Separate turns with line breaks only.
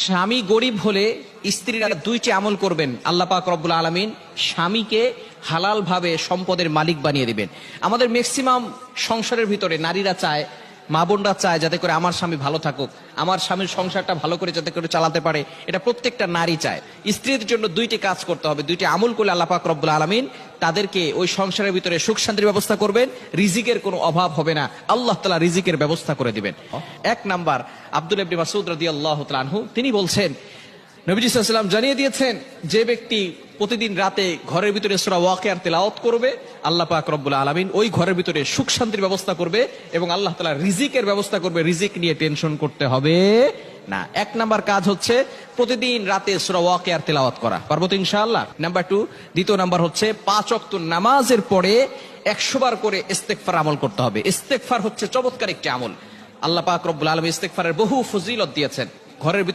স্বামী গরিব হলে স্ত্রীরা দুইটি আমল করবেন, আল্লাহ পাক রব্বুল আলামিন স্বামীকে হালাল ভাবে সম্পদের মালিক বানিয়ে দিবেন। আমাদের ম্যাক্সিমাম সংসারের ভিতরে নারীরা চায়, মা বোনরা চায় যাতে করে আমার স্বামী ভালো থাকুক, আমার স্বামীর সংসারটা ভালো করে যাতে করে চালাতে পারে, এটা প্রত্যেকটা নারী চায়। স্ত্রীর জন্য দুইটি কাজ করতে হবে, দুইটি আমল করলে আল্লাহ পাক রব্বুল আলামিন তাদেরকে ওই সংসারের ভিতরে সুখ শান্তির ব্যবস্থা করবেন, রিজিকের কোনো অভাব হবে না, আল্লাহ তাআলা রিজিকের ব্যবস্থা করে দিবেন। এক নাম্বার, আব্দুল্লাহ ইবনে মাসউদ রাদিয়াল্লাহু তাআলা আনহু তিনি বলছেন, নবীজি সাল্লাল্লাহু আলাইহি ওয়াসাল্লাম জানিয়ে দিয়েছেন, যে ব্যক্তি প্রতিদিন রাতে ঘরের ভিতরে সূরা ওয়াকিয়ার তেলাওয়াত করবে, আল্লাহ পাক রব্বুল আলামিন ওই ঘরের ভিতরে সুখ শান্তির ব্যবস্থা করবে এবং আল্লাহ তাআলা রিজিকের ব্যবস্থা করবে, রিজিক নিয়ে টেনশন করতে হবে না। এক নাম্বার কাজ হচ্ছে প্রতিদিন রাতে সূরা ওয়াকিয়ার তেলাওয়াত করা, পারবো তো ইনশাআল্লাহ। নাম্বার 2, দ্বিতীয় নাম্বার হচ্ছে 5 ওয়াক্ত নামাজের পরে 100 বার করে ইস্তেগফার আমল করতে হবে। ইস্তেগফার হচ্ছে চমৎকার একটি আমল, আল্লাহ পাক রব্বুল আলামিন ইস্তেগফারের বহু ফজিলত দিয়েছেন। ঘরের ভিতরে